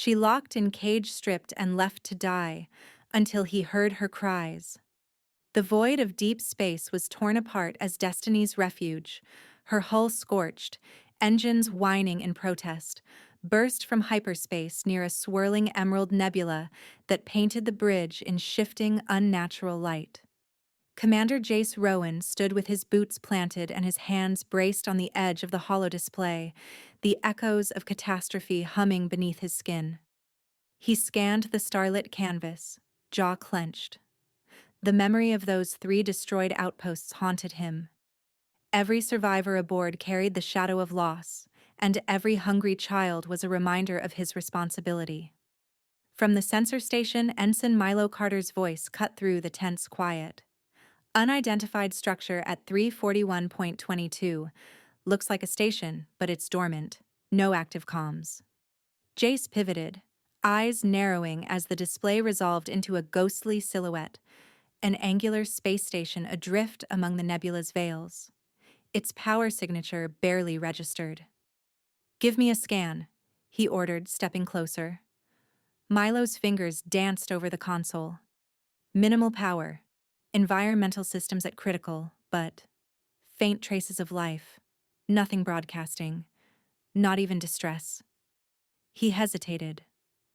She locked in cage stripped and left to die, until he heard her cries. The void of deep space was torn apart as Destiny's refuge, her hull scorched, engines whining in protest, burst from hyperspace near a swirling emerald nebula that painted the bridge in shifting, unnatural light. Commander Jace Rowan stood with his boots planted and his hands braced on the edge of the holodisplay, the echoes of catastrophe humming beneath his skin. He scanned the starlit canvas, jaw clenched. The memory of those 3 destroyed outposts haunted him. Every survivor aboard carried the shadow of loss, and every hungry child was a reminder of his responsibility. From the sensor station, Ensign Milo Carter's voice cut through the tense quiet. Unidentified structure at 341.22. Looks like a station, but it's dormant. No active comms. Jace pivoted, eyes narrowing as the display resolved into a ghostly silhouette, an angular space station adrift among the nebula's veils. Its power signature barely registered. "Give me a scan," he ordered, stepping closer. Milo's fingers danced over the console. Minimal power. Environmental systems at critical, but faint traces of life. Nothing broadcasting. Not even distress. He hesitated,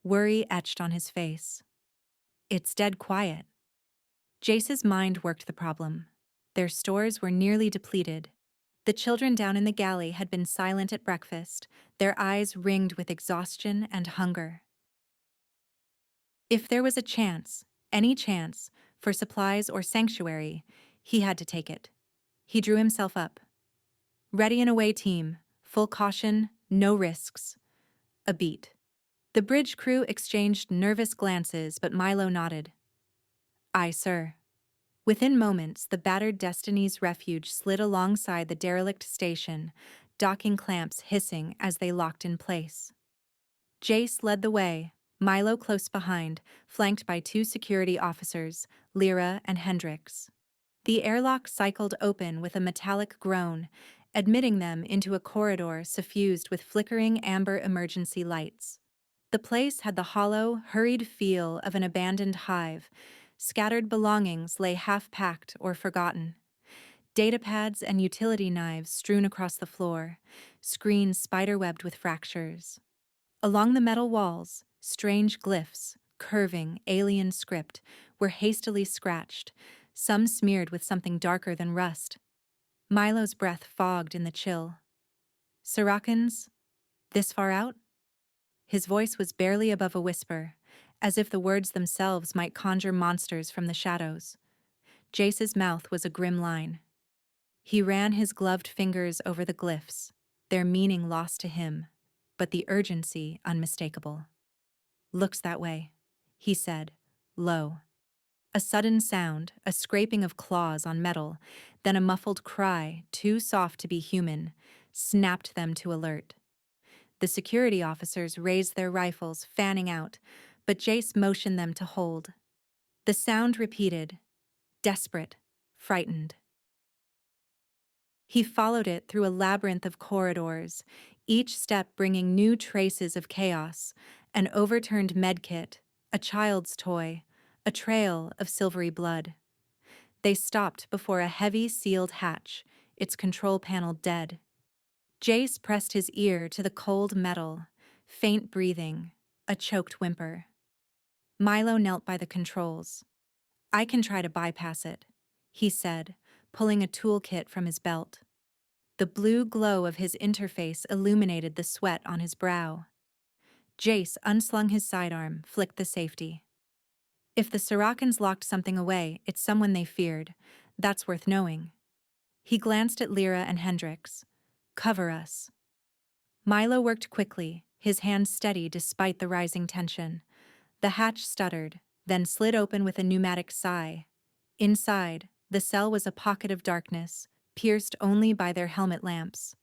worry etched on his face. It's dead quiet. Jace's mind worked the problem. Their stores were nearly depleted. The children down in the galley had been silent at breakfast, their eyes ringed with exhaustion and hunger. If there was a chance, any chance, for supplies or sanctuary, he had to take it. He drew himself up. "Ready and away, team. Full caution, no risks." A beat. The bridge crew exchanged nervous glances, but Milo nodded. "Aye, sir." Within moments, the battered Destiny's refuge slid alongside the derelict station, docking clamps hissing as they locked in place. Jace led the way, Milo close behind, flanked by 2 security officers, Lyra and Hendrix. The airlock cycled open with a metallic groan, admitting them into a corridor suffused with flickering amber emergency lights. The place had the hollow, hurried feel of an abandoned hive. Scattered belongings lay half-packed or forgotten. Datapads and utility knives strewn across the floor, screens spiderwebbed with fractures. Along the metal walls, strange glyphs, curving, alien script, were hastily scratched, some smeared with something darker than rust. Milo's breath fogged in the chill. "Sirakans? This far out?" His voice was barely above a whisper, as if the words themselves might conjure monsters from the shadows. Jace's mouth was a grim line. He ran his gloved fingers over the glyphs, their meaning lost to him, but the urgency unmistakable. "Looks that way," he said, low. A sudden sound, a scraping of claws on metal, then a muffled cry, too soft to be human, snapped them to alert. The security officers raised their rifles, fanning out, but Jace motioned them to hold. The sound repeated, desperate, frightened. He followed it through a labyrinth of corridors, each step bringing new traces of chaos, an overturned medkit, a child's toy, a trail of silvery blood. They stopped before a heavy sealed hatch, its control panel dead. Jace pressed his ear to the cold metal, faint breathing, a choked whimper. Milo knelt by the controls. "I can try to bypass it," he said, pulling a toolkit from his belt. The blue glow of his interface illuminated the sweat on his brow. Jace unslung his sidearm, flicked the safety. If the Sirakans locked something away, it's someone they feared. That's worth knowing. He glanced at Lyra and Hendrix. "Cover us." Milo worked quickly, his hands steady despite the rising tension. The hatch stuttered, then slid open with a pneumatic sigh. Inside, the cell was a pocket of darkness, pierced only by their helmet lamps.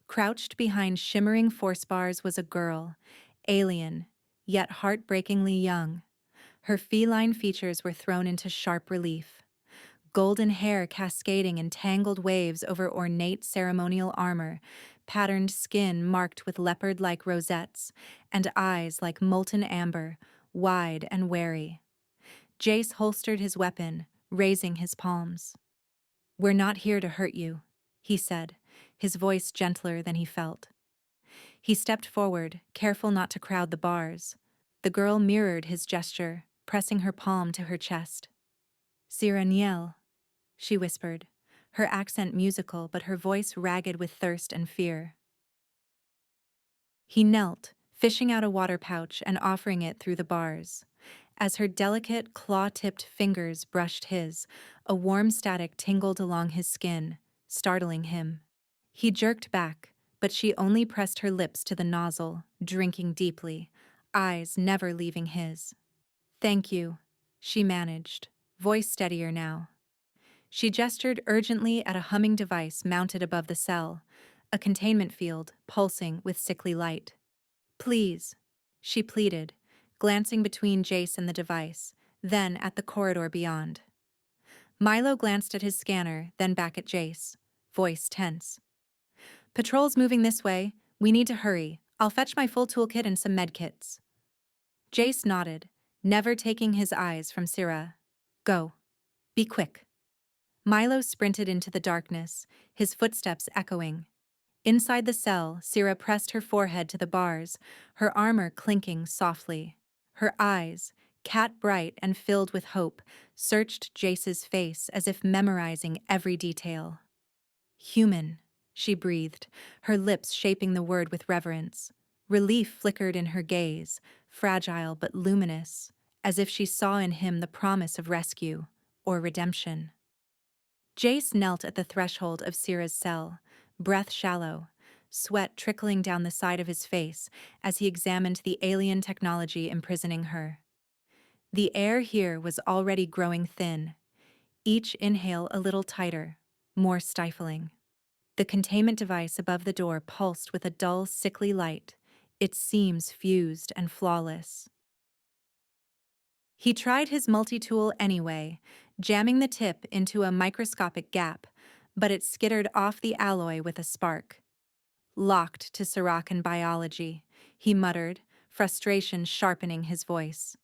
Crouched behind shimmering force bars was a girl, alien, yet heartbreakingly young. Her feline features were thrown into sharp relief. golden hair cascading in tangled waves over ornate ceremonial armor, patterned skin marked with leopard-like rosettes, and eyes like molten amber, wide and wary. Jace holstered his weapon, raising his palms. "We're not here to hurt you," he said, his voice gentler than he felt. He stepped forward, careful not to crowd the bars. The girl mirrored his gesture, pressing her palm to her chest. "Sira Niel," she whispered, her accent musical but her voice ragged with thirst and fear. He knelt, fishing out a water pouch and offering it through the bars. As her delicate, claw-tipped fingers brushed his, a warm static tingled along his skin, startling him. He jerked back, but she only pressed her lips to the nozzle, drinking deeply, eyes never leaving his. "Thank you," she managed, voice steadier now. She gestured urgently at a humming device mounted above the cell, a containment field pulsing with sickly light. "Please," she pleaded, glancing between Jace and the device, then at the corridor beyond. Milo glanced at his scanner, then back at Jace, voice tense. "Patrol's moving this way. We need to hurry. I'll fetch my full toolkit and some medkits." Jace nodded, never taking his eyes from Sira. "Go. Be quick." Milo sprinted into the darkness, his footsteps echoing. Inside the cell, Sira pressed her forehead to the bars, her armor clinking softly. Her eyes, cat-bright and filled with hope, searched Jace's face as if memorizing every detail. "Human," she breathed, her lips shaping the word with reverence. Relief flickered in her gaze, fragile but luminous, as if she saw in him the promise of rescue or redemption. Jace knelt at the threshold of Sira's cell, breath shallow, sweat trickling down the side of his face as he examined the alien technology imprisoning her. The air here was already growing thin, each inhale a little tighter, more stifling. The containment device above the door pulsed with a dull, sickly light, its seams fused and flawless. He tried his multi-tool anyway, jamming the tip into a microscopic gap, but it skittered off the alloy with a spark. "Locked to Siracan biology," he muttered, frustration sharpening his voice.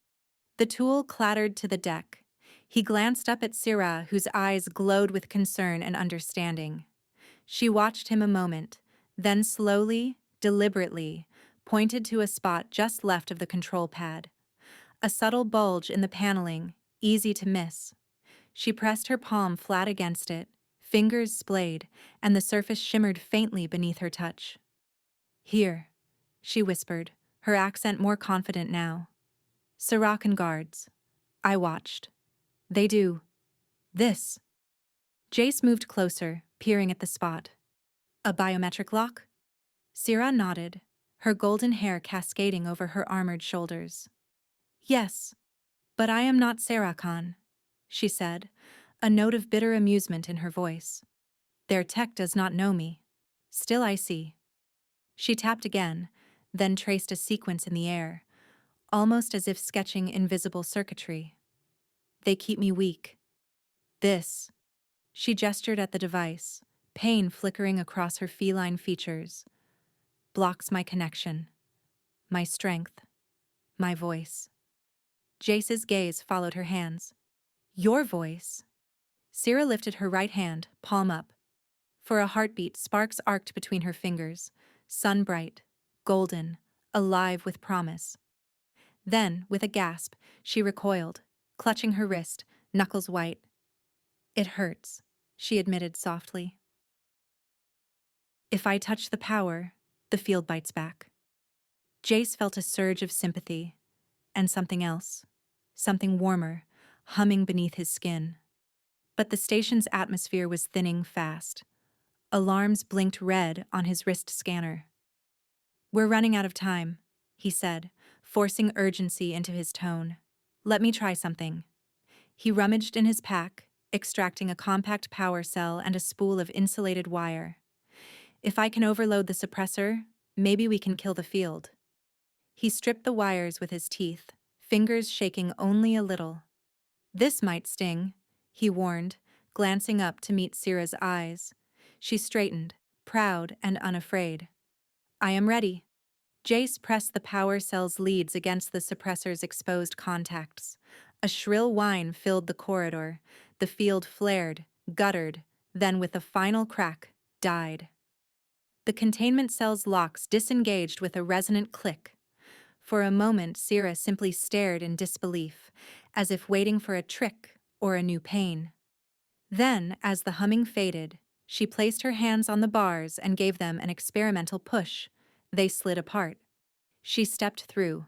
The tool clattered to the deck. He glanced up at Sira, whose eyes glowed with concern and understanding. She watched him a moment, then slowly, deliberately, pointed to a spot just left of the control pad. A subtle bulge in the paneling, easy to miss. She pressed her palm flat against it, fingers splayed, and the surface shimmered faintly beneath her touch. "Here," she whispered, her accent more confident now. "Siracan guards. I watched. They do this." Jace moved closer, peering at the spot. "A biometric lock?" Sira nodded, her golden hair cascading over her armored shoulders. "Yes, but I am not Siracan," she said, a note of bitter amusement in her voice. "Their tech does not know me. Still I see." She tapped again, then traced a sequence in the air, almost as if sketching invisible circuitry. "They keep me weak. This." She gestured at the device, pain flickering across her feline features. "Blocks my connection, my strength, my voice." Jace's gaze followed her hands. "Your voice?" Sira lifted her right hand, palm up. For a heartbeat, sparks arced between her fingers, sun-bright, golden, alive with promise. Then, with a gasp, she recoiled, clutching her wrist, knuckles white. "It hurts," she admitted softly. "If I touch the power, the field bites back." Jace felt a surge of sympathy, and something else, something warmer, humming beneath his skin. But the station's atmosphere was thinning fast. Alarms blinked red on his wrist scanner. "We're running out of time," he said, forcing urgency into his tone. "Let me try something." He rummaged in his pack, extracting a compact power cell and a spool of insulated wire. "If I can overload the suppressor, maybe we can kill the field." He stripped the wires with his teeth, fingers shaking only a little. "This might sting," he warned, glancing up to meet Sira's eyes. She straightened, proud and unafraid. I am ready. Jace pressed the power cell's leads against the suppressor's exposed contacts. A shrill whine filled the corridor. The field flared, guttered, then with a final crack, died. The containment cell's locks disengaged with a resonant click. For a moment, Sira simply stared in disbelief, as if waiting for a trick or a new pain. Then, as the humming faded, she placed her hands on the bars and gave them an experimental push. They slid apart. She stepped through,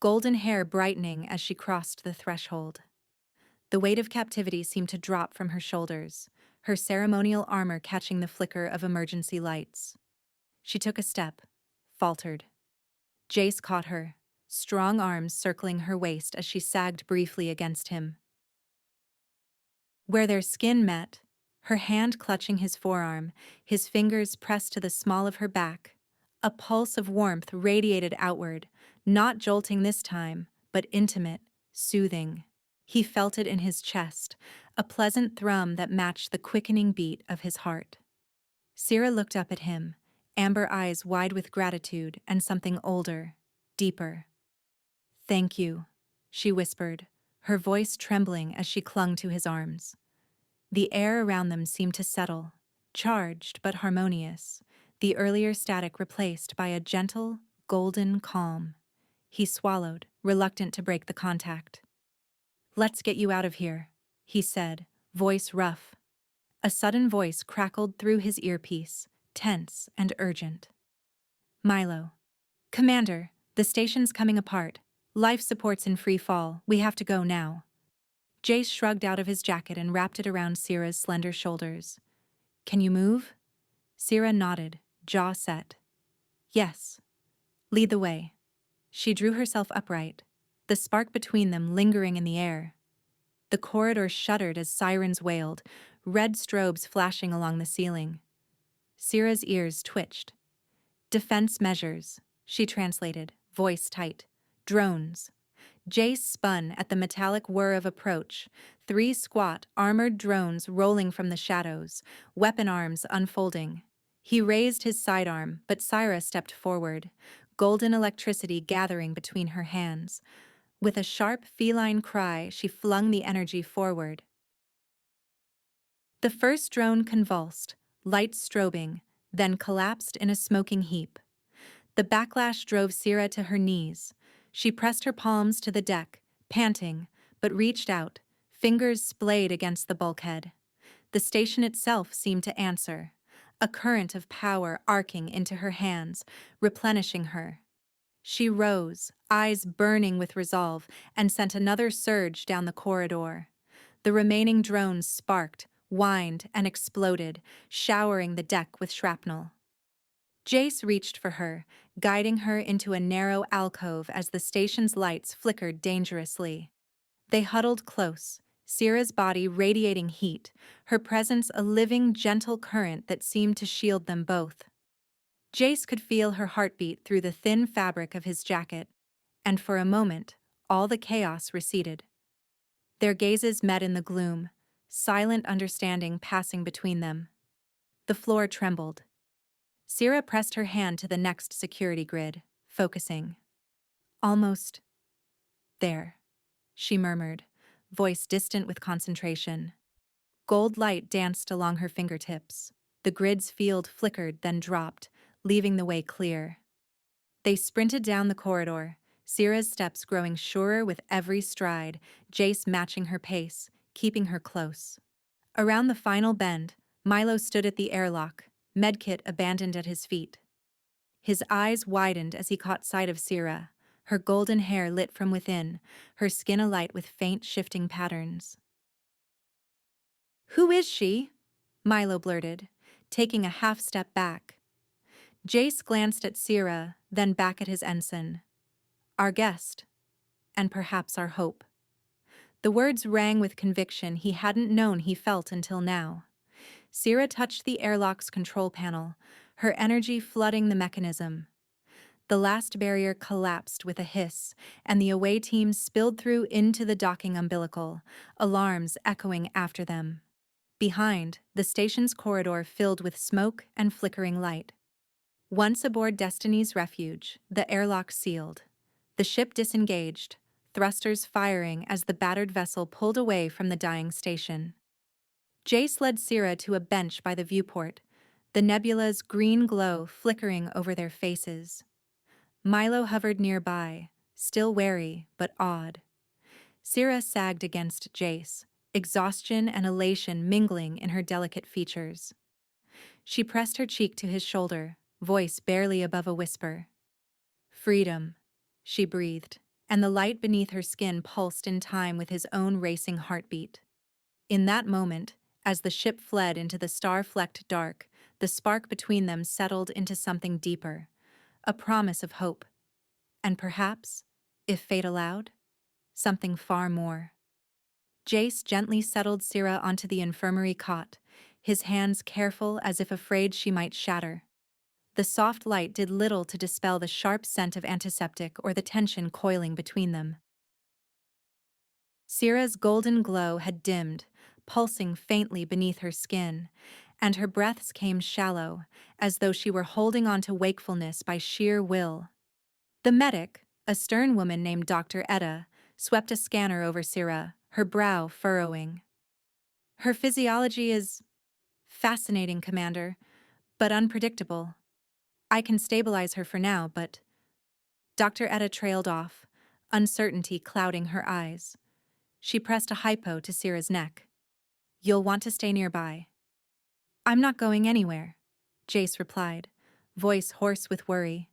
golden hair brightening as she crossed the threshold. The weight of captivity seemed to drop from her shoulders, her ceremonial armor catching the flicker of emergency lights. She took a step, faltered. Jace caught her, strong arms circling her waist as she sagged briefly against him. Where their skin met, her hand clutching his forearm, his fingers pressed to the small of her back, a pulse of warmth radiated outward, not jolting this time, but intimate, soothing. He felt it in his chest, a pleasant thrum that matched the quickening beat of his heart. Sira looked up at him, amber eyes wide with gratitude and something older, deeper. Thank you, she whispered, her voice trembling as she clung to his arms. The air around them seemed to settle, charged but harmonious, the earlier static replaced by a gentle, golden calm. He swallowed, reluctant to break the contact. Let's get you out of here, he said, voice rough. A sudden voice crackled through his earpiece, tense and urgent. Milo. Commander, the station's coming apart. Life support's in free fall. We have to go now. Jace shrugged out of his jacket and wrapped it around Sira's slender shoulders. Can you move? Sira nodded, jaw set. Yes. Lead the way. She drew herself upright, the spark between them lingering in the air. The corridor shuddered as sirens wailed, red strobes flashing along the ceiling. Sira's ears twitched. Defense measures, she translated, voice tight. Drones. Jace spun at the metallic whir of approach, 3 squat, armored drones rolling from the shadows, weapon arms unfolding. He raised his sidearm, but Sira stepped forward, golden electricity gathering between her hands. With a sharp feline cry, she flung the energy forward. The first drone convulsed, lights strobing, then collapsed in a smoking heap. The backlash drove Sira to her knees. She pressed her palms to the deck, panting, but reached out, fingers splayed against the bulkhead. The station itself seemed to answer, a current of power arcing into her hands, replenishing her. She rose, eyes burning with resolve, and sent another surge down the corridor. The remaining drones sparked, whined, and exploded, showering the deck with shrapnel. Jace reached for her, guiding her into a narrow alcove as the station's lights flickered dangerously. They huddled close, Sira's body radiating heat, her presence a living, gentle current that seemed to shield them both. Jace could feel her heartbeat through the thin fabric of his jacket, and for a moment, all the chaos receded. Their gazes met in the gloom, silent understanding passing between them. The floor trembled. Sira pressed her hand to the next security grid, focusing. Almost there, she murmured, voice distant with concentration. Gold light danced along her fingertips. The grid's field flickered, then dropped, leaving the way clear. They sprinted down the corridor, Sira's steps growing surer with every stride, Jace matching her pace, keeping her close. Around the final bend, Milo stood at the airlock, medkit abandoned at his feet. His eyes widened as he caught sight of Sira, her golden hair lit from within, her skin alight with faint shifting patterns. "Who is she?" Milo blurted, taking a half-step back. Jace glanced at Sira, then back at his ensign. "Our guest, and perhaps our hope." The words rang with conviction he hadn't known he felt until now. Sira touched the airlock's control panel, her energy flooding the mechanism. The last barrier collapsed with a hiss, and the away team spilled through into the docking umbilical, alarms echoing after them. Behind, the station's corridor filled with smoke and flickering light. Once aboard Destiny's Refuge, the airlock sealed. The ship disengaged, thrusters firing as the battered vessel pulled away from the dying station. Jace led Syrah to a bench by the viewport, the nebula's green glow flickering over their faces. Milo hovered nearby, still wary but awed. Syrah sagged against Jace, exhaustion and elation mingling in her delicate features. She pressed her cheek to his shoulder, voice barely above a whisper. "Freedom," she breathed, and the light beneath her skin pulsed in time with his own racing heartbeat. In that moment, as the ship fled into the star-flecked dark, the spark between them settled into something deeper, a promise of hope, and perhaps, if fate allowed, something far more. Jace gently settled Syrah onto the infirmary cot, his hands careful as if afraid she might shatter. The soft light did little to dispel the sharp scent of antiseptic or the tension coiling between them. Syrah's golden glow had dimmed, pulsing faintly beneath her skin, and her breaths came shallow, as though she were holding on to wakefulness by sheer will. The medic, a stern woman named Dr. Etta, swept a scanner over Syrah, her brow furrowing. "Her physiology is fascinating, Commander, but unpredictable. I can stabilize her for now, but—" Dr. Etta trailed off, uncertainty clouding her eyes. She pressed a hypo to Syrah's neck. "You'll want to stay nearby." "I'm not going anywhere," Jace replied, voice hoarse with worry.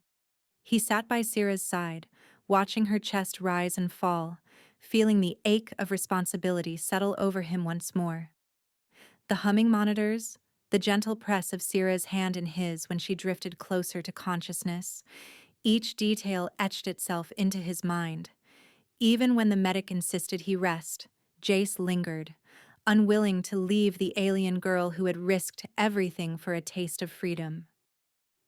He sat by Syrah's side, watching her chest rise and fall, feeling the ache of responsibility settle over him once more. The humming monitors, the gentle press of Syrah's hand in his when she drifted closer to consciousness, each detail etched itself into his mind. Even when the medic insisted he rest, Jace lingered, unwilling to leave the alien girl who had risked everything for a taste of freedom.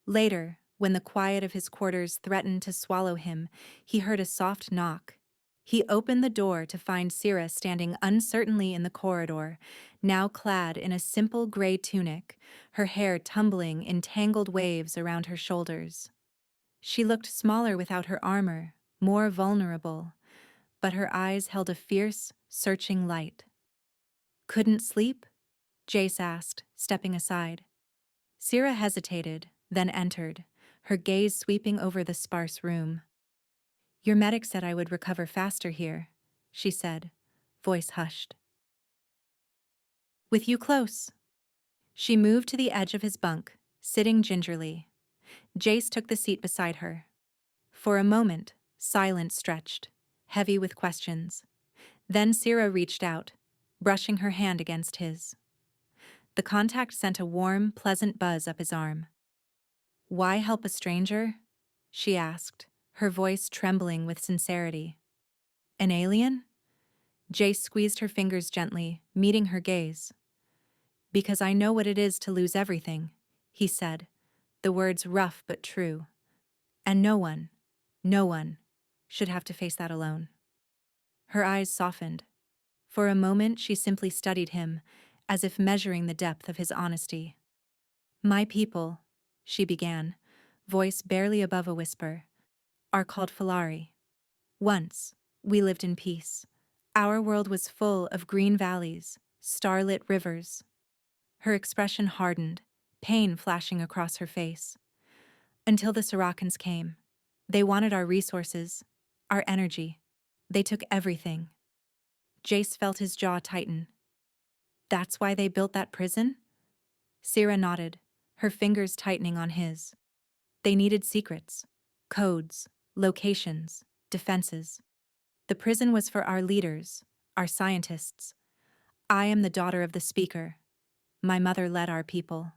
Later, when the quiet of his quarters threatened to swallow him, he heard a soft knock. He opened the door to find Syrah standing uncertainly in the corridor, now clad in a simple gray tunic, her hair tumbling in tangled waves around her shoulders. She looked smaller without her armor, more vulnerable, but her eyes held a fierce, searching light. "Couldn't sleep?" Jace asked, stepping aside. Syrah hesitated, then entered, her gaze sweeping over the sparse room. "Your medic said I would recover faster here," she said, voice hushed. "With you close." She moved to the edge of his bunk, sitting gingerly. Jace took the seat beside her. For a moment, silence stretched, heavy with questions. Then Syrah reached out, brushing her hand against his. The contact sent a warm, pleasant buzz up his arm. "Why help a stranger?" she asked, her voice trembling with sincerity. "An alien?" Jace squeezed her fingers gently, meeting her gaze. "Because I know what it is to lose everything," he said, the words rough but true. "And no one should have to face that alone." Her eyes softened. For a moment she simply studied him, as if measuring the depth of his honesty. "My people," she began, voice barely above a whisper, "are called Falari. Once, we lived in peace. Our world was full of green valleys, starlit rivers." Her expression hardened, pain flashing across her face. "Until the Siracans came. They wanted our resources, our energy. They took everything." Jace felt his jaw tighten. "That's why they built that prison?" Syrah nodded, her fingers tightening on his. "They needed secrets, codes, locations, defenses. The prison was for our leaders, our scientists. I am the daughter of the speaker. My mother led our people."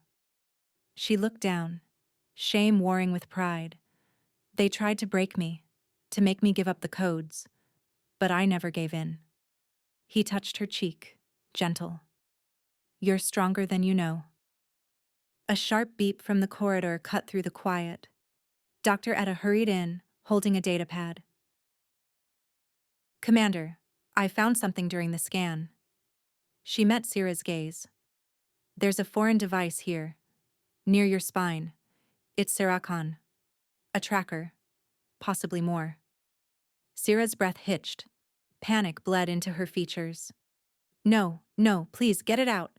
She looked down, shame warring with pride. "They tried to break me, to make me give up the codes, but I never gave in." He touched her cheek, gentle. "You're stronger than you know." A sharp beep from the corridor cut through the quiet. Dr. Etta hurried in, holding a datapad. "Commander, I found something during the scan." She met Syrah's gaze. There's a foreign device here, near your spine. It's Serakan. A tracker. Possibly more. Syrah's breath hitched. Panic bled into her features. No, no, please, get it out.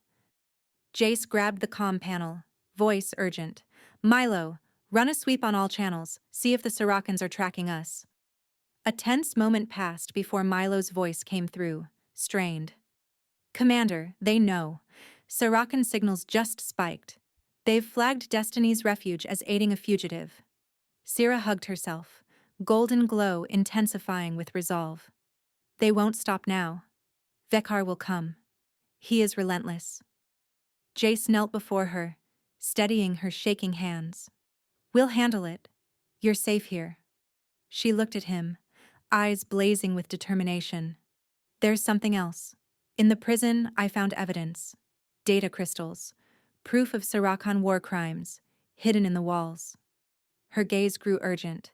Jace grabbed the comm panel, voice urgent. Milo, run a sweep on all channels, see if the Sirakans are tracking us. A tense moment passed before Milo's voice came through, strained. Commander, they know. Sirakan signals just spiked. They've flagged Destiny's Refuge as aiding a fugitive. Syrah hugged herself, golden glow intensifying with resolve. They won't stop now. Vekar will come. He is relentless. Jace knelt before her, steadying her shaking hands. We'll handle it. You're safe here. She looked at him, eyes blazing with determination. There's something else. In the prison, I found evidence. Data crystals. Proof of Sirakan war crimes, hidden in the walls. Her gaze grew urgent.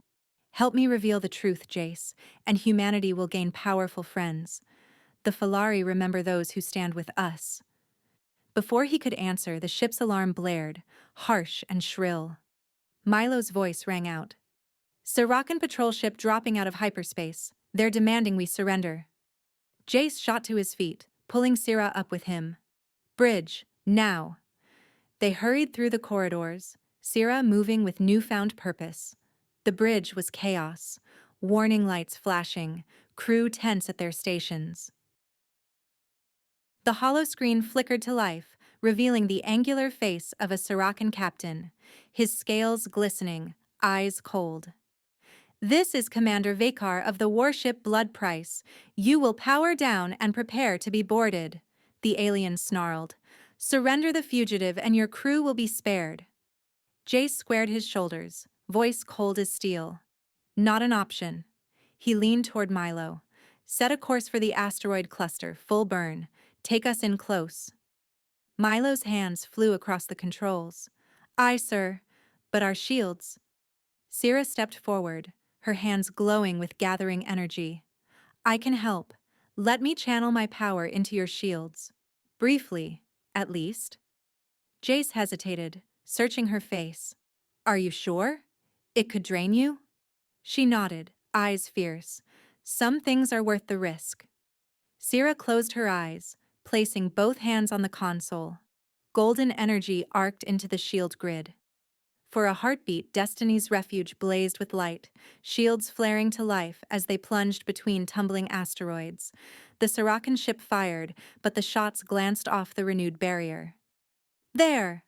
Help me reveal the truth, Jace, and humanity will gain powerful friends. The Falari remember those who stand with us. Before he could answer, the ship's alarm blared, harsh and shrill. Milo's voice rang out. Sirakan patrol ship dropping out of hyperspace. They're demanding we surrender. Jace shot to his feet, pulling Syrah up with him. Bridge, now. They hurried through the corridors, Syrah moving with newfound purpose. The bridge was chaos, warning lights flashing, crew tense at their stations. The holoscreen flickered to life, revealing the angular face of a Sirakan captain, his scales glistening, eyes cold. This is Commander Vekar of the warship Blood Price. You will power down and prepare to be boarded, the alien snarled. Surrender the fugitive and your crew will be spared. Jace squared his shoulders, voice cold as steel. Not an option. He leaned toward Milo. Set a course for the asteroid cluster, full burn. Take us in close. Milo's hands flew across the controls. Aye, sir. But our shields. Syrah stepped forward, her hands glowing with gathering energy. I can help. Let me channel my power into your shields. Briefly, at least. Jace hesitated, searching her face. Are you sure? It could drain you? She nodded, eyes fierce. Some things are worth the risk. Syrah closed her eyes, placing both hands on the console. Golden energy arced into the shield grid. For a heartbeat, Destiny's Refuge blazed with light, shields flaring to life as they plunged between tumbling asteroids. The Sirakan ship fired, but the shots glanced off the renewed barrier. There!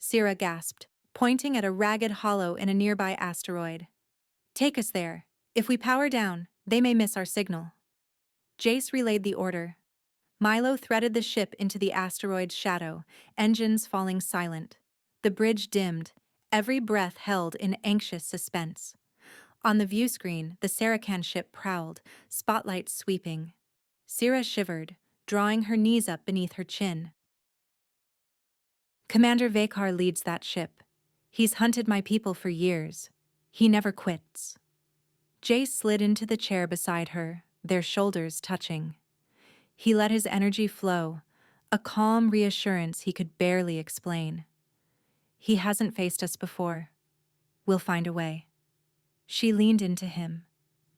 Syrah gasped, pointing at a ragged hollow in a nearby asteroid. Take us there. If we power down, they may miss our signal. Jace relayed the order. Milo threaded the ship into the asteroid's shadow, engines falling silent. The bridge dimmed, every breath held in anxious suspense. On the view screen, the Sarakan ship prowled, spotlights sweeping. Syrah shivered, drawing her knees up beneath her chin. Commander Vekar leads that ship. He's hunted my people for years. He never quits. Jace slid into the chair beside her, their shoulders touching. He let his energy flow, a calm reassurance he could barely explain. He hasn't faced us before. We'll find a way. She leaned into him,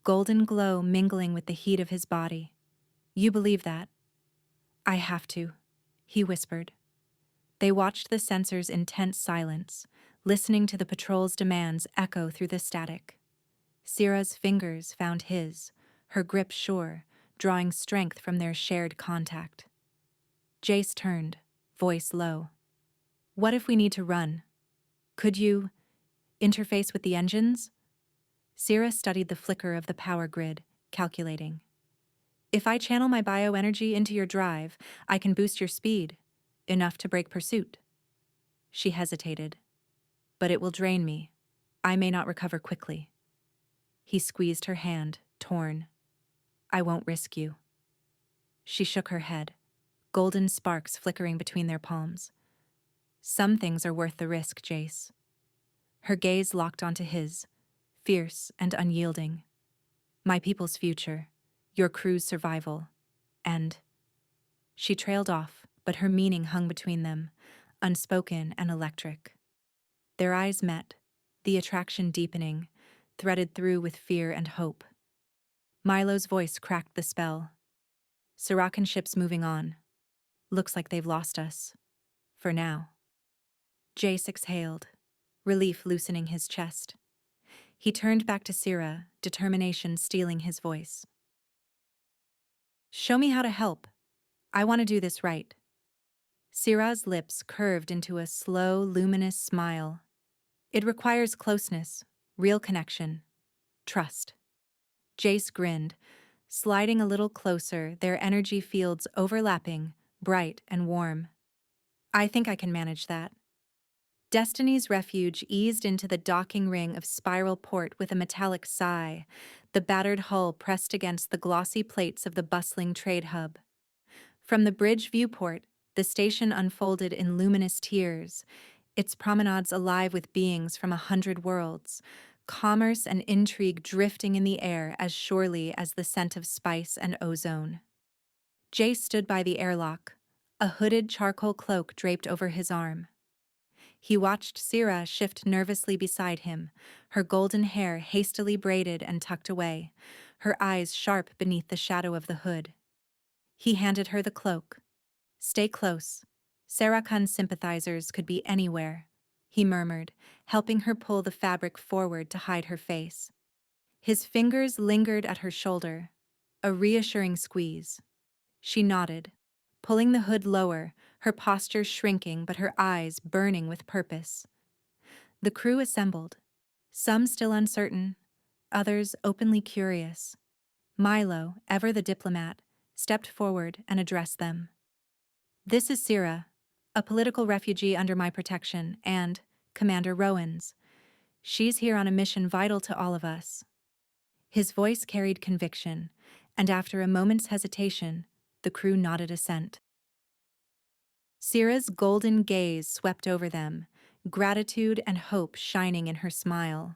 golden glow mingling with the heat of his body. You believe that? I have to, he whispered. They watched the sensors in tense silence, listening to the patrol's demands echo through the static. Syrah's fingers found his, her grip sure, drawing strength from their shared contact. Jace turned, voice low. What if we need to run? Could you interface with the engines? Syrah studied the flicker of the power grid, calculating. If I channel my bioenergy into your drive, I can boost your speed, enough to break pursuit. She hesitated. But it will drain me. I may not recover quickly. He squeezed her hand, torn. I won't risk you. She shook her head, golden sparks flickering between their palms. Some things are worth the risk, Jace. Her gaze locked onto his, fierce and unyielding. My people's future, your crew's survival, and... She trailed off, but her meaning hung between them, unspoken and electric. Their eyes met, the attraction deepening, threaded through with fear and hope. Milo's voice cracked the spell. Sirakan ship's moving on. Looks like they've lost us. For now. Jace exhaled, relief loosening his chest. He turned back to Sira, determination stealing his voice. Show me how to help. I want to do this right. Sira's lips curved into a slow, luminous smile. It requires closeness, real connection, trust. Jace grinned, sliding a little closer, their energy fields overlapping, bright and warm. I think I can manage that. Destiny's Refuge eased into the docking ring of Spiral Port with a metallic sigh, the battered hull pressed against the glossy plates of the bustling trade hub. From the bridge viewport, the station unfolded in luminous tiers, its promenades alive with beings from 100 worlds, commerce and intrigue drifting in the air as surely as the scent of spice and ozone. Jace stood by the airlock, a hooded charcoal cloak draped over his arm. He watched Sira shift nervously beside him, her golden hair hastily braided and tucked away, her eyes sharp beneath the shadow of the hood. He handed her the cloak. Stay close. Sarakan's sympathizers could be anywhere, he murmured, helping her pull the fabric forward to hide her face. His fingers lingered at her shoulder, a reassuring squeeze. She nodded, pulling the hood lower, her posture shrinking but her eyes burning with purpose. The crew assembled, some still uncertain, others openly curious. Milo, ever the diplomat, stepped forward and addressed them. This is Sira, a political refugee under my protection, and Commander Rowan's. She's here on a mission vital to all of us. His voice carried conviction, and after a moment's hesitation, the crew nodded assent. Sira's golden gaze swept over them, gratitude and hope shining in her smile.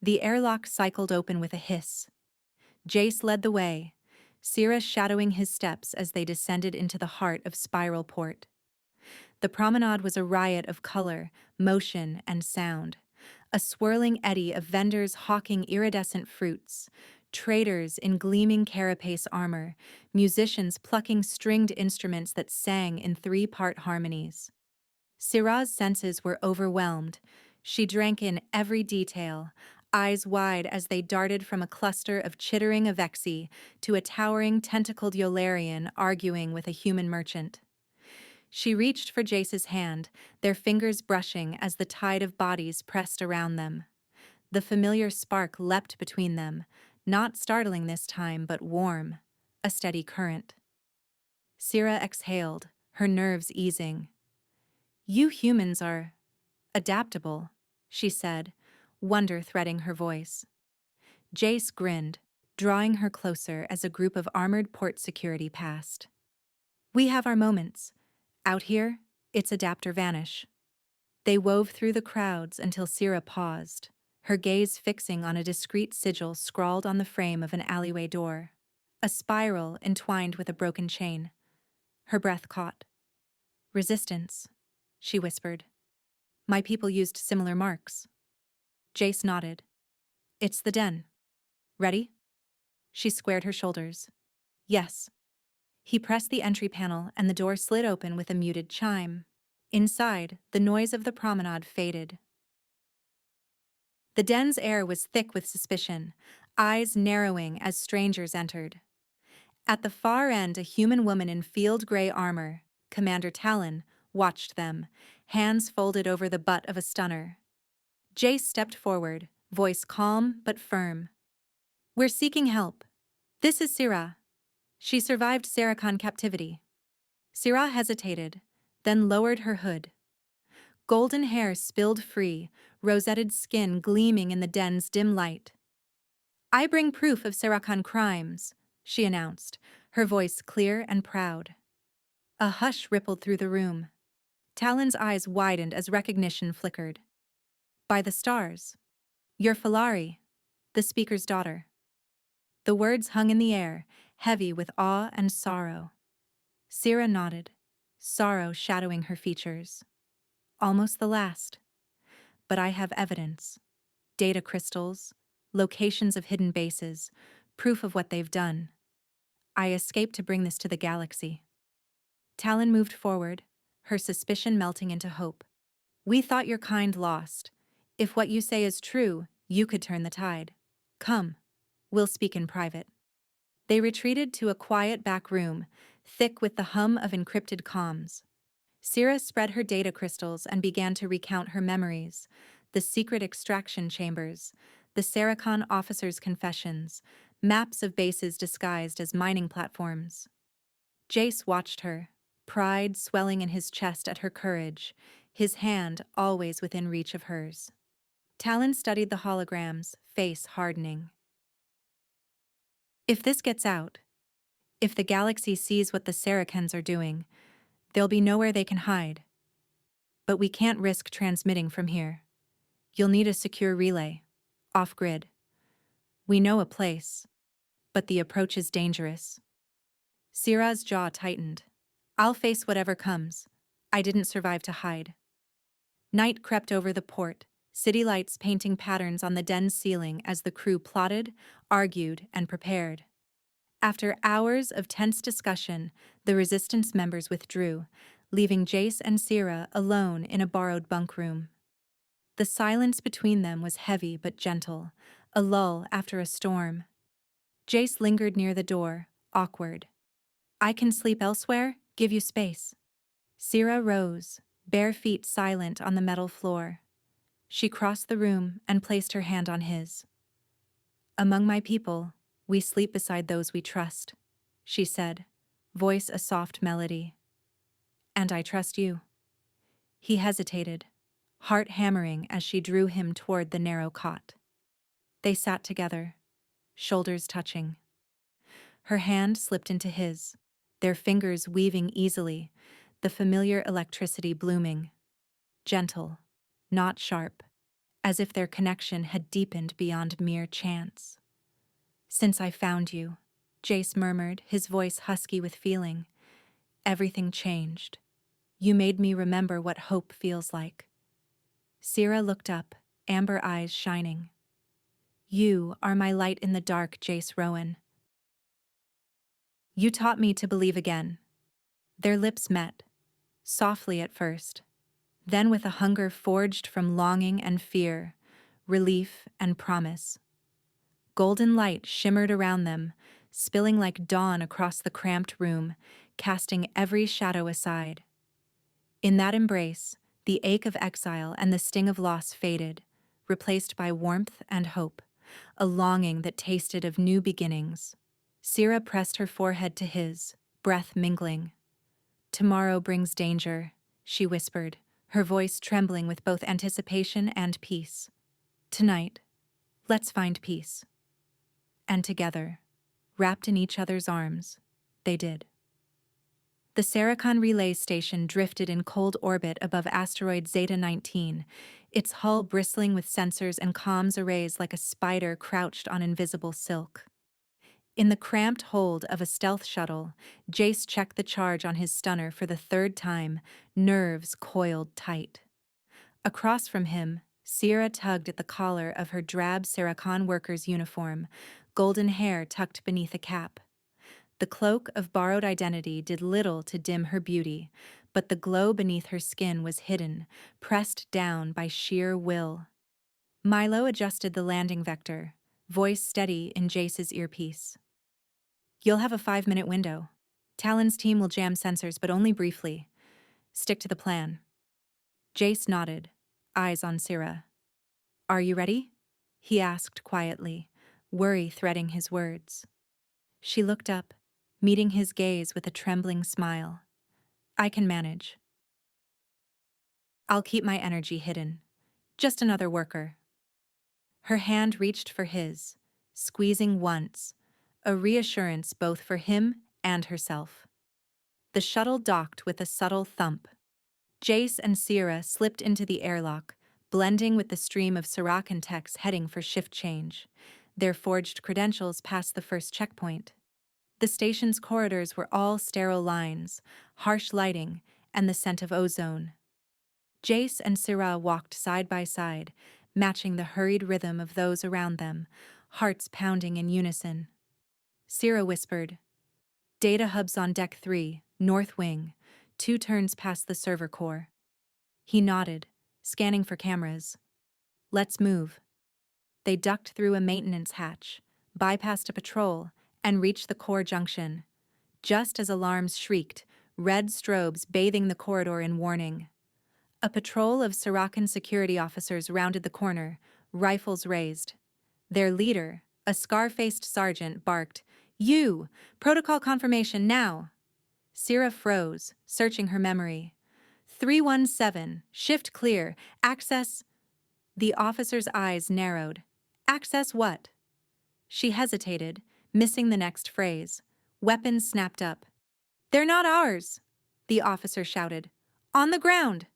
The airlock cycled open with a hiss. Jace led the way, Sira shadowing his steps as they descended into the heart of Spiral Port. The promenade was a riot of color, motion, and sound, a swirling eddy of vendors hawking iridescent fruits, traders in gleaming carapace armor, musicians plucking stringed instruments that sang in three-part harmonies. Sira's senses were overwhelmed. She drank in every detail, eyes wide as they darted from a cluster of chittering Avexi to a towering tentacled Yolarian arguing with a human merchant. She reached for Jace's hand, their fingers brushing as the tide of bodies pressed around them. The familiar spark leapt between them, not startling this time but warm, a steady current. Sira exhaled, her nerves easing. You humans are adaptable, she said, wonder threading her voice. Jace grinned, drawing her closer as a group of armored port security passed. We have our moments. Out here, it's adapt or vanish. They wove through the crowds until Sira paused, her gaze fixing on a discreet sigil scrawled on the frame of an alleyway door, a spiral entwined with a broken chain. Her breath caught. Resistance, she whispered. My people used similar marks. Jace nodded. It's the den. Ready? She squared her shoulders. Yes. He pressed the entry panel and the door slid open with a muted chime. Inside, the noise of the promenade faded. The den's air was thick with suspicion, eyes narrowing as strangers entered. At the far end, a human woman in field gray armor, Commander Talon, watched them, hands folded over the butt of a stunner. Jace stepped forward, voice calm but firm. We're seeking help. This is Sira. She survived Sarakan captivity. Sira hesitated, then lowered her hood. Golden hair spilled free, rosetted skin gleaming in the den's dim light. I bring proof of Sarakan crimes, she announced, her voice clear and proud. A hush rippled through the room. Talon's eyes widened as recognition flickered. By the stars. You're Falari, the speaker's daughter. The words hung in the air, heavy with awe and sorrow. Sira nodded. sorrow shadowing her features. Almost the last. But I have evidence. Data crystals, locations of hidden bases, proof of what they've done. I escaped to bring this to the galaxy. Talon moved forward, her suspicion melting into hope. We thought your kind lost. If what you say is true, you could turn the tide. Come, we'll speak in private. They retreated to a quiet back room, thick with the hum of encrypted comms. Syrah spread her data crystals and began to recount her memories, the secret extraction chambers, the Saracon officers' confessions, maps of bases disguised as mining platforms. Jace watched her, pride swelling in his chest at her courage, his hand always within reach of hers. Talon studied the holograms, face hardening. If this gets out, if the galaxy sees what the Saracens are doing, there'll be nowhere they can hide. But we can't risk transmitting from here. You'll need a secure relay, off-grid. We know a place, but the approach is dangerous. Syrah's jaw tightened. I'll face whatever comes. I didn't survive to hide. Night crept over the port, city lights painting patterns on the den's ceiling as the crew plotted, argued, and prepared. After hours of tense discussion, the Resistance members withdrew, leaving Jace and Syrah alone in a borrowed bunk room. The silence between them was heavy but gentle, a lull after a storm. Jace lingered near the door, awkward. I can sleep elsewhere, give you space. Syrah rose, bare feet silent on the metal floor. She crossed the room and placed her hand on his. Among my people, we sleep beside those we trust, she said, voice a soft melody. And I trust you. He hesitated, heart hammering as she drew him toward the narrow cot. They sat together, shoulders touching. Her hand slipped into his, their fingers weaving easily, the familiar electricity blooming. Gentle, not sharp, as if their connection had deepened beyond mere chance. Since I found you, Jace murmured, his voice husky with feeling, everything changed. You made me remember what hope feels like. Syrah looked up, amber eyes shining. You are my light in the dark, Jace Rowan. You taught me to believe again. Their lips met, softly at first, then with a hunger forged from longing and fear, relief and promise. Golden light shimmered around them, spilling like dawn across the cramped room, casting every shadow aside. In that embrace, the ache of exile and the sting of loss faded, replaced by warmth and hope, a longing that tasted of new beginnings. Syrah pressed her forehead to his, breath mingling. Tomorrow brings danger, she whispered, her voice trembling with both anticipation and peace. Tonight, let's find peace. And together, wrapped in each other's arms, they did. The Saracon relay station drifted in cold orbit above asteroid Zeta-19, its hull bristling with sensors and comms arrays like a spider crouched on invisible silk. In the cramped hold of a stealth shuttle, Jace checked the charge on his stunner for the third time, nerves coiled tight. Across from him, Syrah tugged at the collar of her drab Saracon worker's uniform, golden hair tucked beneath a cap. The cloak of borrowed identity did little to dim her beauty, but the glow beneath her skin was hidden, pressed down by sheer will. Milo adjusted the landing vector, voice steady in Jace's earpiece. You'll have a 5-minute window. Talon's team will jam sensors, but only briefly. Stick to the plan. Jace nodded, eyes on Syrah. Are you ready? He asked quietly, worry threading his words. She looked up, meeting his gaze with a trembling smile. I can manage. I'll keep my energy hidden. Just another worker. Her hand reached for his, squeezing once, a reassurance both for him and herself. The shuttle docked with a subtle thump. Jace and Syrah slipped into the airlock, blending with the stream of Saracen techs heading for shift change, their forged credentials past the first checkpoint. The station's corridors were all sterile lines, harsh lighting, and the scent of ozone. Jace and Syrah walked side by side, matching the hurried rhythm of those around them, hearts pounding in unison. Syrah whispered, "Data hubs on Deck 3, North Wing, 2 turns past the server core." He nodded, scanning for cameras. "Let's move." They ducked through a maintenance hatch, bypassed a patrol, and reached the core junction. Just as alarms shrieked, red strobes bathing the corridor in warning. A patrol of Sirakan security officers rounded the corner, rifles raised. Their leader, a scar-faced sergeant, barked, "You! Protocol confirmation now!" Syrah froze, searching her memory. 317, shift clear, access... The officer's eyes narrowed. Access what? She hesitated, missing the next phrase. Weapons snapped up. "They're not ours!" the officer shouted. "On the ground!"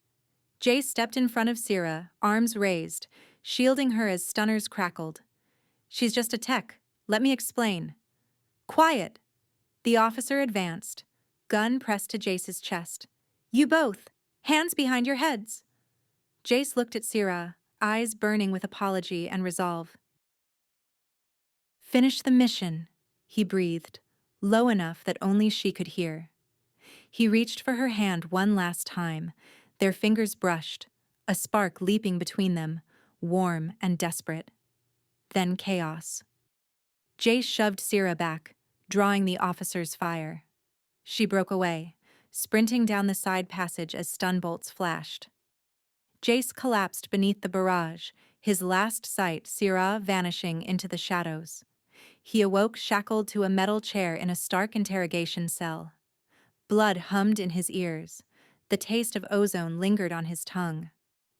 Jay stepped in front of Syrah, arms raised, shielding her as stunners crackled. "She's just a tech. Let me explain." "Quiet!" The officer advanced, gun pressed to Jace's chest. "You both! Hands behind your heads!" Jace looked at Syrah, eyes burning with apology and resolve. "Finish the mission," he breathed, low enough that only she could hear. He reached for her hand one last time, their fingers brushed, a spark leaping between them, warm and desperate. Then chaos. Jace shoved Syrah back, drawing the officer's fire. She broke away, sprinting down the side passage as stun bolts flashed. Jace collapsed beneath the barrage, his last sight Syrah vanishing into the shadows. He awoke shackled to a metal chair in a stark interrogation cell. Blood hummed in his ears. The taste of ozone lingered on his tongue.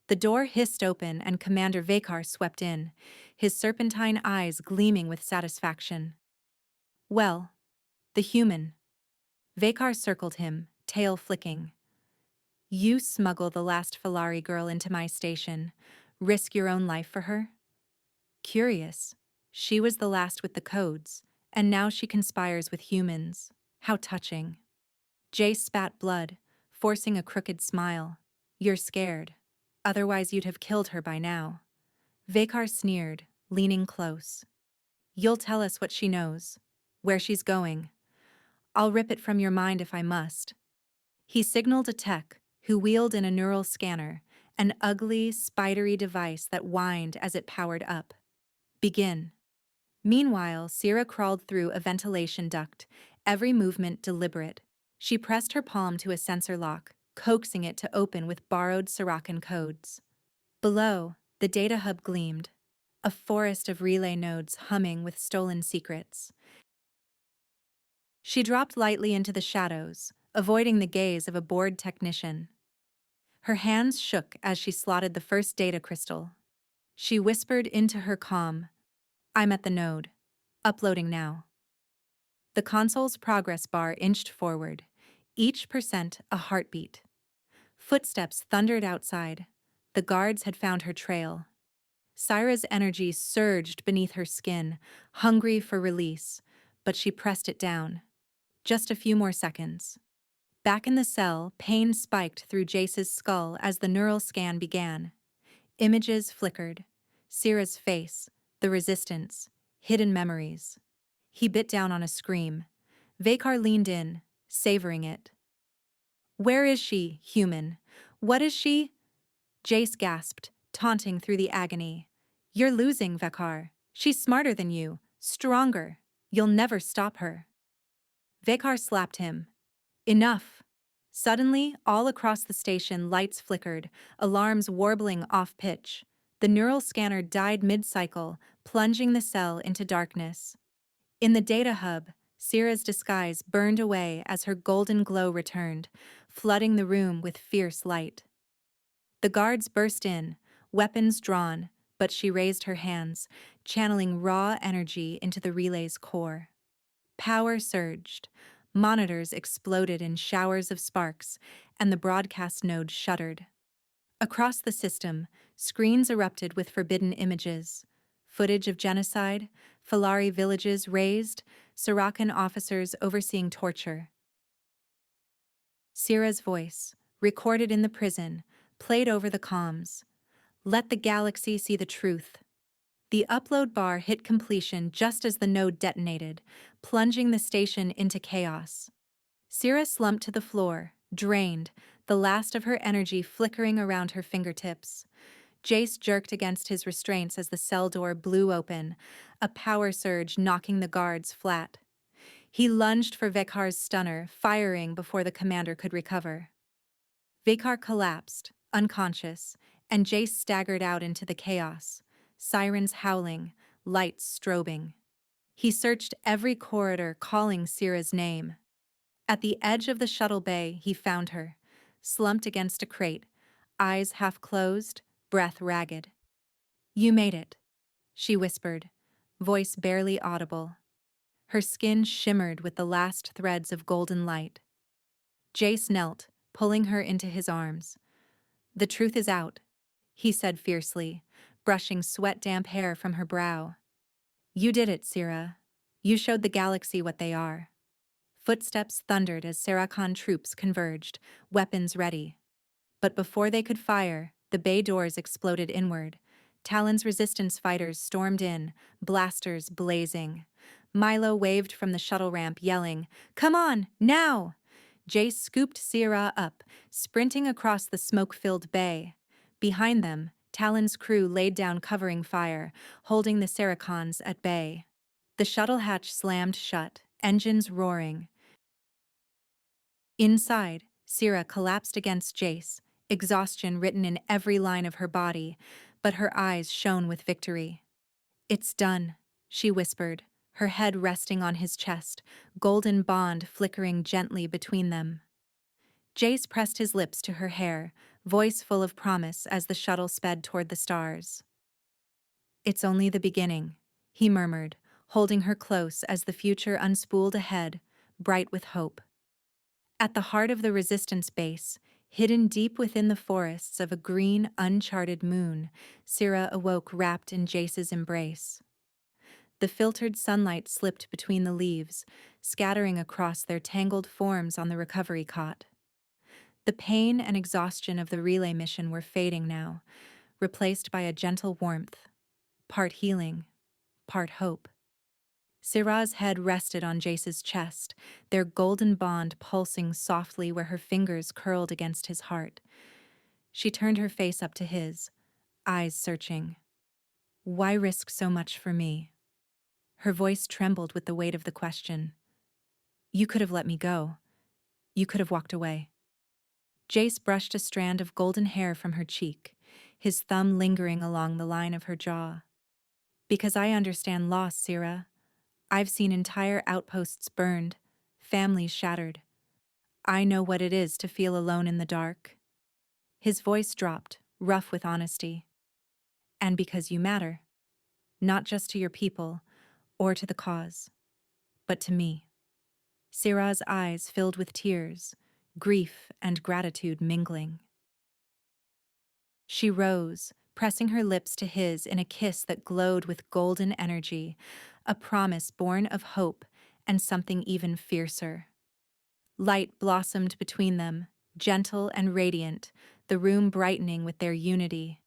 The door hissed open and Commander Vakar swept in, his serpentine eyes gleaming with satisfaction. "Well, the human." Vakar circled him, tail flicking. "You smuggle the last Falari girl into my station, risk your own life for her?" Curious. She was the last with the codes, and now she conspires with humans. How touching. Jace spat blood, forcing a crooked smile. "You're scared. Otherwise you'd have killed her by now." Vakar sneered, leaning close. "You'll tell us what she knows, where she's going. I'll rip it from your mind if I must." He signaled a tech, who wheeled in a neural scanner, an ugly, spidery device that whined as it powered up. "Begin." Meanwhile, Syrah crawled through a ventilation duct, every movement deliberate. She pressed her palm to a sensor lock, coaxing it to open with borrowed Sirakan codes. Below, the data hub gleamed, a forest of relay nodes humming with stolen secrets. She dropped lightly into the shadows, avoiding the gaze of a bored technician. Her hands shook as she slotted the first data crystal. She whispered into her comm, "I'm at the node. Uploading now." The console's progress bar inched forward, each percent a heartbeat. Footsteps thundered outside. The guards had found her trail. Syrah's energy surged beneath her skin, hungry for release, but she pressed it down. Just a few more seconds. Back in the cell, pain spiked through Jace's skull as the neural scan began. Images flickered. Syrah's face, the resistance, hidden memories. He bit down on a scream. Vakar leaned in, savoring it. "Where is she, human? What is she?" Jace gasped, taunting through the agony. "You're losing, Vakar. She's smarter than you, stronger. You'll never stop her." Vakar slapped him. "Enough." Suddenly, all across the station, lights flickered, alarms warbling off-pitch. The neural scanner died mid-cycle, plunging the cell into darkness. In the data hub, Syrah's disguise burned away as her golden glow returned, flooding the room with fierce light. The guards burst in, weapons drawn, but she raised her hands, channeling raw energy into the relay's core. Power surged. Monitors exploded in showers of sparks, and the broadcast node shuddered. Across the system, screens erupted with forbidden images. Footage of genocide, Falari villages razed, Sirakan officers overseeing torture. Sira's voice, recorded in the prison, played over the comms. Let the galaxy see the truth. The upload bar hit completion just as the node detonated, plunging the station into chaos. Sira slumped to the floor, drained, the last of her energy flickering around her fingertips. Jace jerked against his restraints as the cell door blew open, a power surge knocking the guards flat. He lunged for Vekar's stunner, firing before the commander could recover. Vekar collapsed, unconscious, and Jace staggered out into the chaos, sirens howling, lights strobing. He searched every corridor, calling Sira's name. At the edge of the shuttle bay, he found her, slumped against a crate, eyes half closed, breath ragged. "You made it," she whispered, voice barely audible. Her skin shimmered with the last threads of golden light. Jace knelt, pulling her into his arms. "The truth is out," he said fiercely, brushing sweat-damp hair from her brow. "You did it, Sira. You showed the galaxy what they are." Footsteps thundered as Sarakan troops converged, weapons ready. But before they could fire, the bay doors exploded inward. Talon's resistance fighters stormed in, blasters blazing. Milo waved from the shuttle ramp, yelling, "Come on, now!" Jace scooped Sierra up, sprinting across the smoke-filled bay. Behind them, Talon's crew laid down covering fire, holding the Sarakans at bay. The shuttle hatch slammed shut, engines roaring. Inside, Sierra collapsed against Jace, exhaustion written in every line of her body, but her eyes shone with victory. "It's done," she whispered, her head resting on his chest, golden bond flickering gently between them. Jace pressed his lips to her hair, voice full of promise as the shuttle sped toward the stars. "It's only the beginning," he murmured, holding her close as the future unspooled ahead, bright with hope. At the heart of the resistance base, hidden deep within the forests of a green, uncharted moon, Sira awoke wrapped in Jace's embrace. The filtered sunlight slipped between the leaves, scattering across their tangled forms on the recovery cot. The pain and exhaustion of the relay mission were fading now, replaced by a gentle warmth, part healing, part hope. Sirah's head rested on Jace's chest, their golden bond pulsing softly where her fingers curled against his heart. She turned her face up to his, eyes searching. "Why risk so much for me?" Her voice trembled with the weight of the question. "You could have let me go. You could have walked away." Jace brushed a strand of golden hair from her cheek, his thumb lingering along the line of her jaw. "Because I understand loss, Sira. I've seen entire outposts burned, families shattered. I know what it is to feel alone in the dark." His voice dropped, rough with honesty. "And because you matter. Not just to your people, or to the cause, but to me." Sirah's eyes filled with tears, grief and gratitude mingling. She rose, pressing her lips to his in a kiss that glowed with golden energy, a promise born of hope and something even fiercer. Light blossomed between them, gentle and radiant, the room brightening with their unity.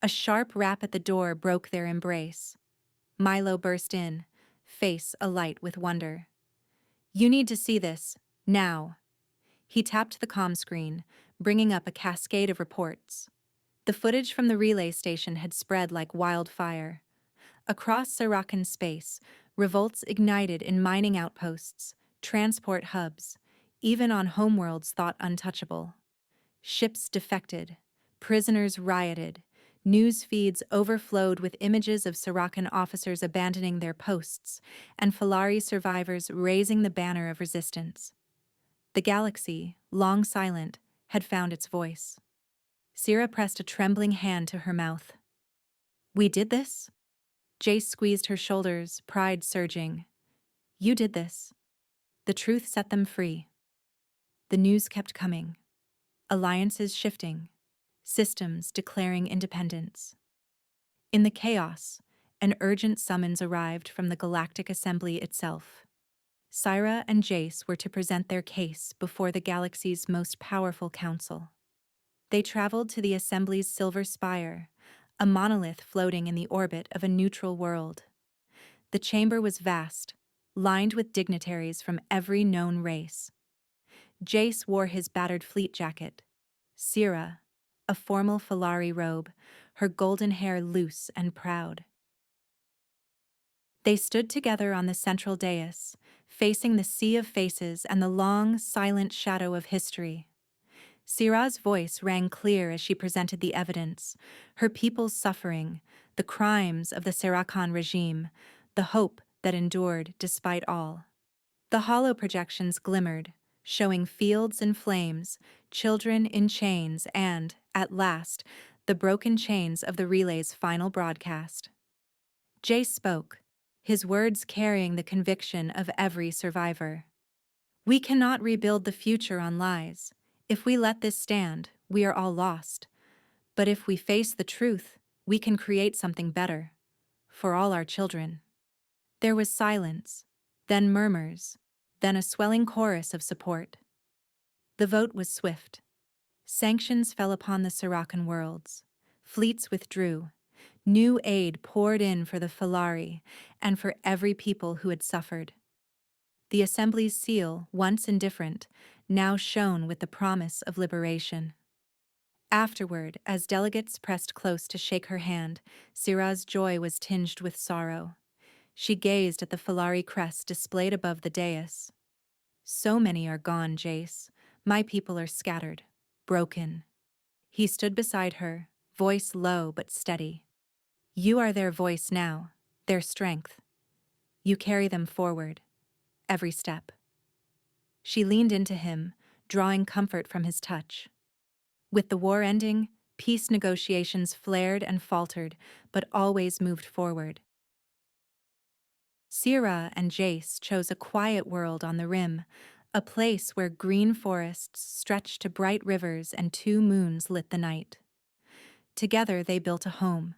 A sharp rap at the door broke their embrace. Milo burst in, face alight with wonder. "You need to see this, now." He tapped the comm screen, bringing up a cascade of reports. The footage from the relay station had spread like wildfire. Across Sarakan space, revolts ignited in mining outposts, transport hubs, even on homeworlds thought untouchable. Ships defected, prisoners rioted, news feeds overflowed with images of Sarakan officers abandoning their posts, and Falari survivors raising the banner of resistance. The galaxy, long silent, had found its voice. Sira pressed a trembling hand to her mouth. "We did this?" Jace squeezed her shoulders, pride surging. "You did this." The truth set them free. The news kept coming. Alliances shifting. Systems declaring independence. In the chaos, an urgent summons arrived from the Galactic Assembly itself. Syra and Jace were to present their case before the galaxy's most powerful council. They traveled to the Assembly's silver spire, a monolith floating in the orbit of a neutral world. The chamber was vast, lined with dignitaries from every known race. Jace wore his battered fleet jacket. Syra, a formal Falari robe, her golden hair loose and proud. They stood together on the central dais, facing the sea of faces and the long, silent shadow of history. Syrah's voice rang clear as she presented the evidence, her people's suffering, the crimes of the Serakan regime, the hope that endured despite all. The hollow projections glimmered, showing fields in flames, children in chains, and, at last, the broken chains of the relay's final broadcast. Jace spoke, his words carrying the conviction of every survivor. We cannot rebuild the future on lies. If we let this stand, we are all lost. But if we face the truth, we can create something better. For all our children. There was silence, then murmurs, then a swelling chorus of support. The vote was swift. Sanctions fell upon the Serakan worlds. Fleets withdrew. New aid poured in for the Falari and for every people who had suffered. The Assembly's seal, once indifferent, now shone with the promise of liberation. Afterward, as delegates pressed close to shake her hand, Syrah's joy was tinged with sorrow. She gazed at the Falari crest displayed above the dais. So many are gone, Jace. My people are scattered, broken. He stood beside her, voice low but steady. You are their voice now, their strength. You carry them forward, every step. She leaned into him, drawing comfort from his touch. With the war ending, peace negotiations flared and faltered, but always moved forward. Syrah and Jace chose a quiet world on the rim, a place where green forests stretched to bright rivers and 2 moons lit the night. Together they built a home.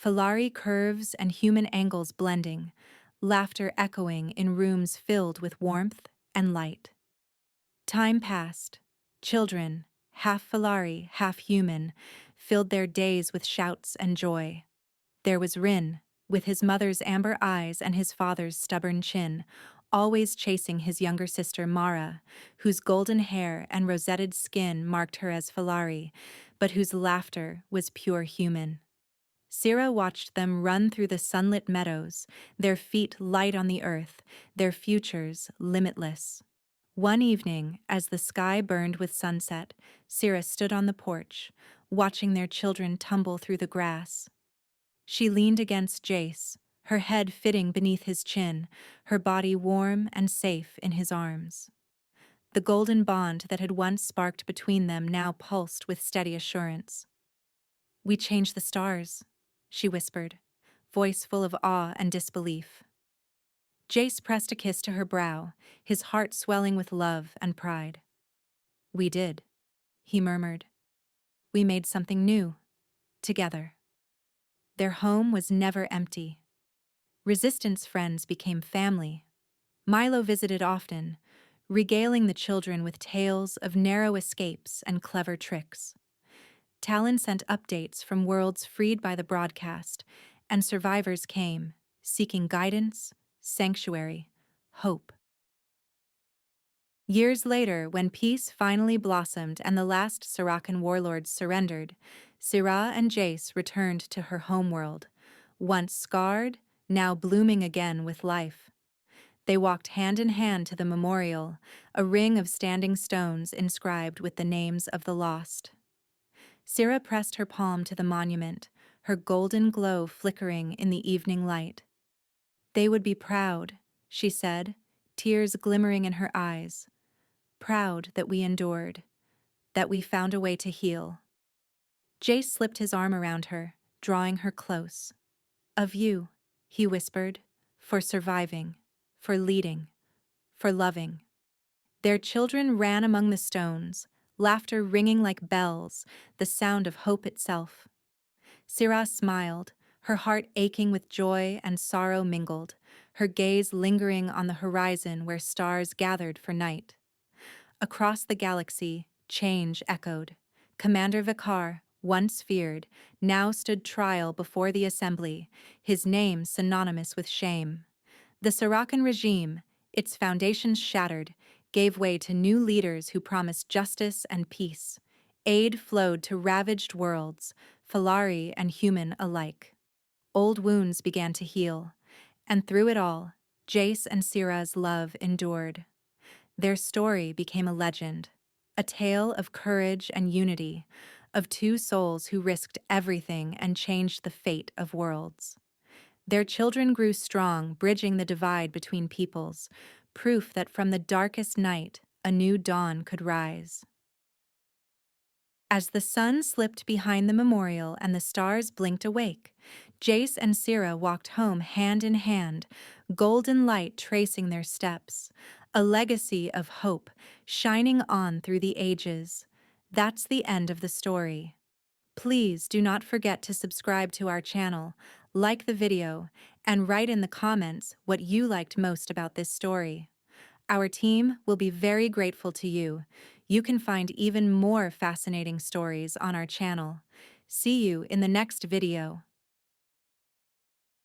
Falari curves and human angles blending, laughter echoing in rooms filled with warmth and light. Time passed. Children, half Falari, half human, filled their days with shouts and joy. There was Rin, with his mother's amber eyes and his father's stubborn chin, always chasing his younger sister Mara, whose golden hair and rosetted skin marked her as Falari, but whose laughter was pure human. Syrah watched them run through the sunlit meadows, their feet light on the earth, their futures limitless. One evening, as the sky burned with sunset, Syrah stood on the porch, watching their children tumble through the grass. She leaned against Jace, her head fitting beneath his chin, her body warm and safe in his arms. The golden bond that had once sparked between them now pulsed with steady assurance. We changed the stars, she whispered, voice full of awe and disbelief. Jace pressed a kiss to her brow, his heart swelling with love and pride. We did, he murmured. We made something new, together. Their home was never empty. Resistance friends became family. Milo visited often, regaling the children with tales of narrow escapes and clever tricks. Talon sent updates from worlds freed by the broadcast, and survivors came, seeking guidance, sanctuary, hope. Years later, when peace finally blossomed and the last Serakan warlords surrendered, Syrah and Jace returned to her homeworld, once scarred, now blooming again with life. They walked hand in hand to the memorial, a ring of standing stones inscribed with the names of the lost. Syrah pressed her palm to the monument, her golden glow flickering in the evening light. They would be proud, she said, tears glimmering in her eyes. Proud that we endured, that we found a way to heal. Jace slipped his arm around her, drawing her close. Of you, he whispered, for surviving, for leading, for loving. Their children ran among the stones, laughter ringing like bells, the sound of hope itself. Syrah smiled, her heart aching with joy and sorrow mingled, her gaze lingering on the horizon where stars gathered for night. Across the galaxy, change echoed. Commander Vikar, once feared, now stood trial before the Assembly, his name synonymous with shame. The Sarakan regime, its foundations shattered, gave way to new leaders who promised justice and peace. Aid flowed to ravaged worlds, Falari and human alike. Old wounds began to heal, and through it all, Jace and Syrah's love endured. Their story became a legend, a tale of courage and unity, of two souls who risked everything and changed the fate of worlds. Their children grew strong, bridging the divide between peoples, proof that from the darkest night, a new dawn could rise. As the sun slipped behind the memorial and the stars blinked awake, Jace and Syrah walked home hand in hand, golden light tracing their steps, a legacy of hope shining on through the ages. That's the end of the story. Please do not forget to subscribe to our channel, like the video, and write in the comments what you liked most about this story. Our team will be very grateful to you. You can find even more fascinating stories on our channel. See you in the next video.